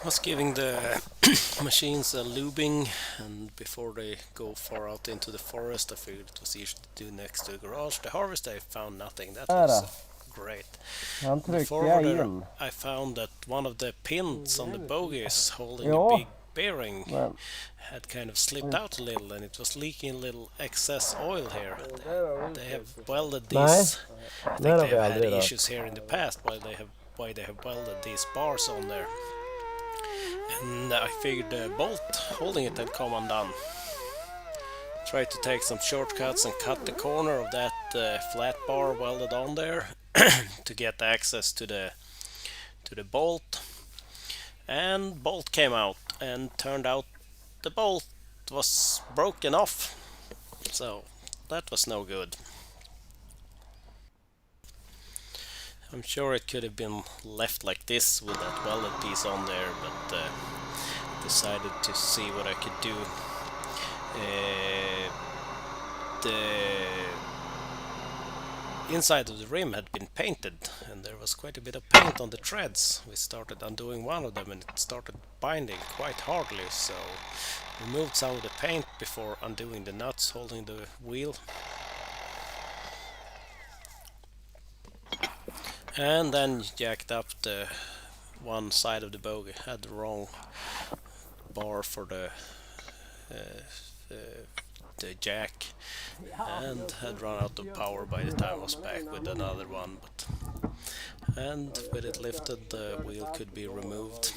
Was giving the machines a lubing, and before they go far out into the forest, I figured it was easy to do next to the garage. The harvest I found nothing. That was Där. great. Han On the tryckte jag forwarder, in. I found that one of the pins on the bogies holding a Ja, big bearing men had kind of slipped out a little, and it was leaking a little excess oil here. They have welded nej, these. I det think har they vi have had aldrig rört. issues here in the past why they have welded these bars on there. And I figured the bolt holding it had come undone. Tried to take some shortcuts and cut the corner of that flat bar welded on there to get access to the bolt. And bolt came out, and turned out the bolt was broken off. So that was no good. I'm sure it could have been left like this with that welded piece on there, but decided to see what I could do. The inside of the rim had been painted, and there was quite a bit of paint on the treads. We started undoing one of them, and it started binding quite hardly, so removed some of the paint before undoing the nuts holding the wheel. And then jacked up the one side of the bogie. Had the wrong bar for the jack, and had run out of power by the time I was back with another one. And with it lifted, the wheel could be removed.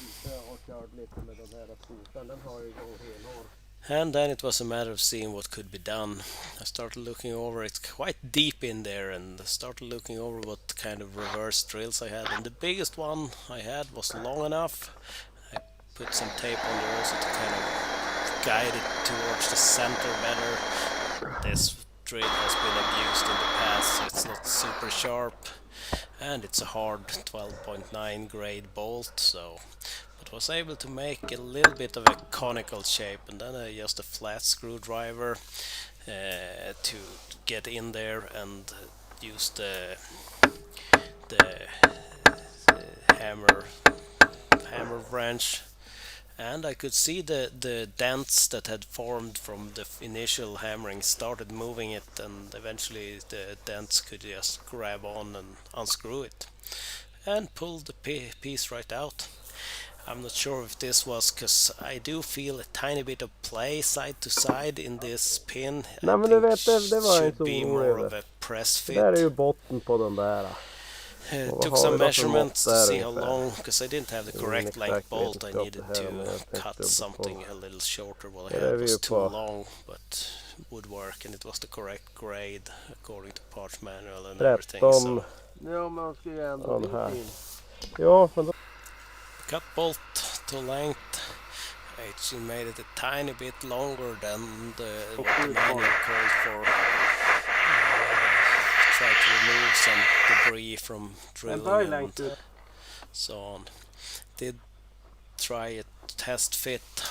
And then it was a matter of seeing what could be done. I started looking over, it's quite deep in there, and I started looking over what kind of reverse drills I had. And the biggest one I had was long enough. I put some tape on there also to kind of guide it towards the center better. This drill has been abused in the past, so it's not super sharp. And it's a hard 12.9 grade bolt, so but was able to make a little bit of a conical shape, and then I used a flat screwdriver to get in there, and use the hammer wrench, and I could see the dents that had formed from the initial hammering started moving it, and eventually the dents could just grab on and unscrew it and pull the piece right out. I'm not sure if this was because I do feel a tiny bit of play side to side in this pin. Nej, I men du think vet, det var jag should inte så be orolig more of över. a press Det där är fit. ju botten på den där. Och vad Took har some vi då för mått measurements to där see how ungefär? long, because I didn't have the Ingen correct length exakt bolt. I vetenskap needed det här, men to jag tänkte cut på something a little shorter. What I Här är had vi was ju too på long, but would work, and it was the correct grade according to parts manual and everything. 13. So Ja, man ska ju ändå Den här. bli fin. Ja, men då... cut bolt to length. I actually made it a tiny bit longer than what the manual called for. Try to remove some debris from En böj drilling längst and ut. so on. Did try a test fit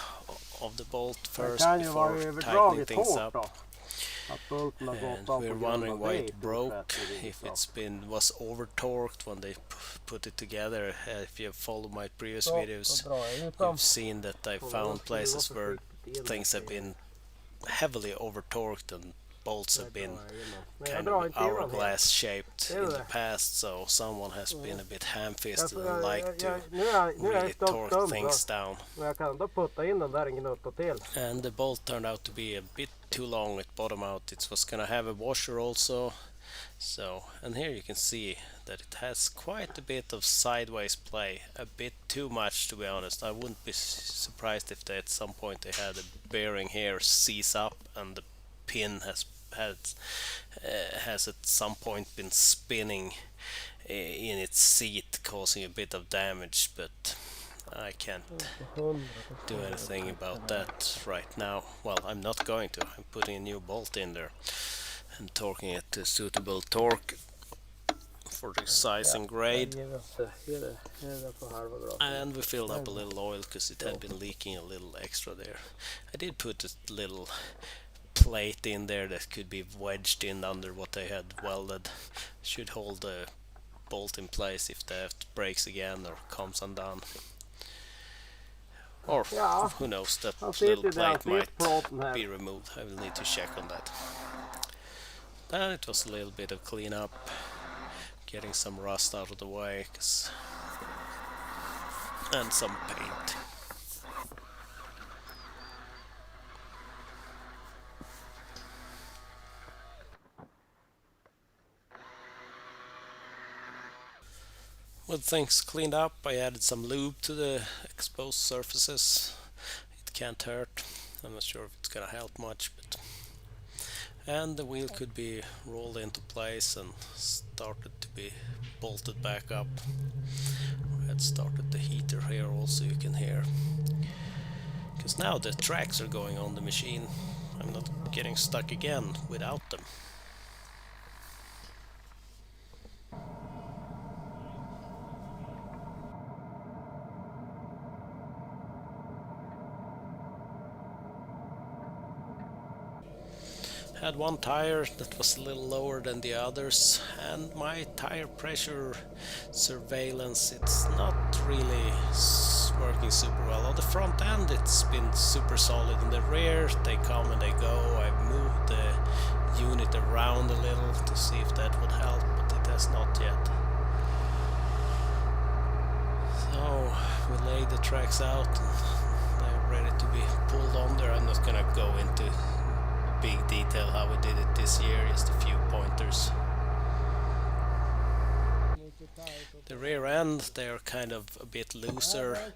of the bolt Det first kan ju vara before tightening överdraget things hårt up. då. Att bulten har gått And av på we're grund wondering av why det i it stort broke, sett, i if huvudsak. was over torqued when they put it together. If you follow my previous Så, videos, då drar jag ut you've dem. seen that I found places where things have been heavily over torqued and bolts have been Men jag kind drar of inte in den helt. hourglass shaped Är in det the det? past, so someone has been a bit ham-fisted Jag- and jag- liked to jag- Nu är jag really stopp torque dum, things down. men jag kan ändå putta in den där en gnutta till. And the bolt turned out to be a bit too long at bottom out. It was gonna have a washer also. So, and here you can see that it has quite a bit of sideways play, a bit too much to be honest. I wouldn't be surprised if they at some point they had a bearing here seize up and the pin has at some point been spinning in its seat, causing a bit of damage, but I can't do anything about that right now. Well, I'm not going to. I'm putting a new bolt in there and torquing it to suitable torque for the size and grade. Ge det på halva grad. And we filled up a little oil because it had been leaking a little extra there. I did put a little plate in there that could be wedged in under what they had welded. Should hold the bolt in place if the breaks again or comes undone. Or Ja, who knows, that han little sitter där, han plate sitter plåten might be här. removed. I will need to check on that. Then it was a little bit of cleanup, getting some rust out of the way, and some paint. With things cleaned up, I added some lube to the exposed surfaces. It can't hurt. I'm not sure if it's gonna help much, but and the wheel could be rolled into place and started to be bolted back up. I had started the heater here also, you can hear, because now the tracks are going on the machine. I'm not getting stuck again without them. Had one tire that was a little lower than the others, and my tire pressure surveillance, it's not really working super well. On the front end it's been super solid. In the rear they come and they go. I've moved the unit around a little to see if that would help, but it has not yet. So we laid the tracks out and they're ready to be pulled on there. I'm not gonna go into big detail how we did it this year, just a few pointers. The rear end, they're kind of a bit looser,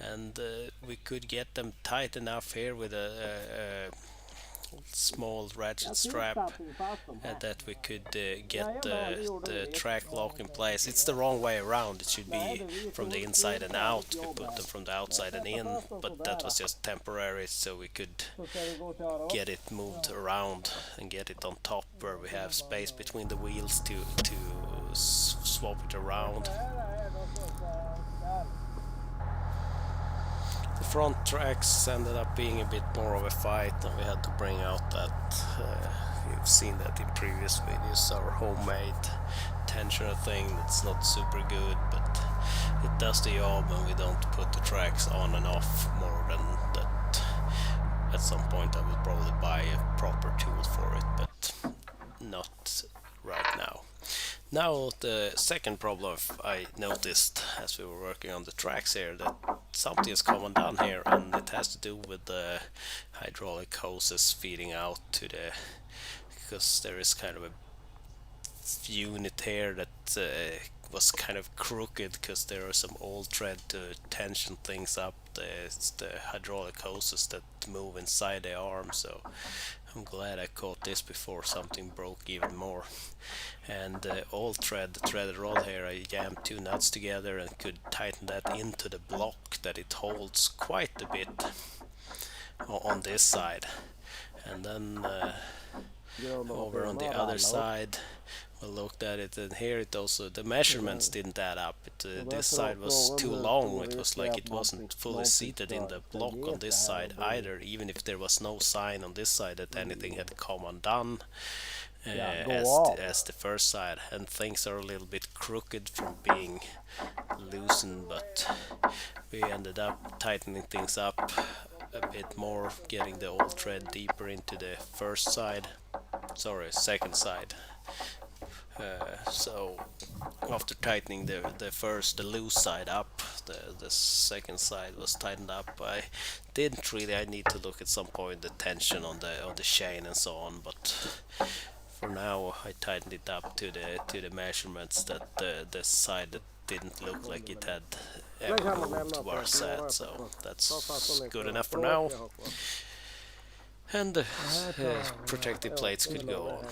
and we could get them tight enough here with a small ratchet strap that we could get the track lock in place. It's the wrong way around. It should be from the inside and out. We put them from the outside and in, but that was just temporary, so we could get it moved around and get it on top where we have space between the wheels to swap it around. The front tracks ended up being a bit more of a fight, and we had to bring out that, you've seen that in previous videos, our homemade tensioner thing that's not super good, but it does the job, and we don't put the tracks on and off more than that. At some point I will probably buy a proper tool for it, but not right now. Now the second problem I noticed as we were working on the tracks here, that something is coming down here, and it has to do with the hydraulic hoses feeding out to the, because there is kind of a unit here that was kind of crooked because there are some old thread to tension things up. It's the hydraulic hoses that move inside the arm, so I'm glad I caught this before something broke even more. And the old thread, the threaded rod here, I jammed two nuts together and could tighten that into the block that it holds quite a bit on this side. And then over on the other side we looked at it, and here it also, the measurements didn't add up. This side was too long. It was like it wasn't fully seated in the block on this side either, even if there was no sign on this side that anything had come undone as the first side. And things are a little bit crooked from being loosened, but we ended up tightening things up a bit more, getting the old thread deeper into the second side. So after tightening the loose side up, the second side was tightened up. I need to look at some point the tension on the chain and so on, but for now I tightened it up to the measurements that the side that didn't look like it had ever moved were set, so that's good enough for now. And the protective plates could go on.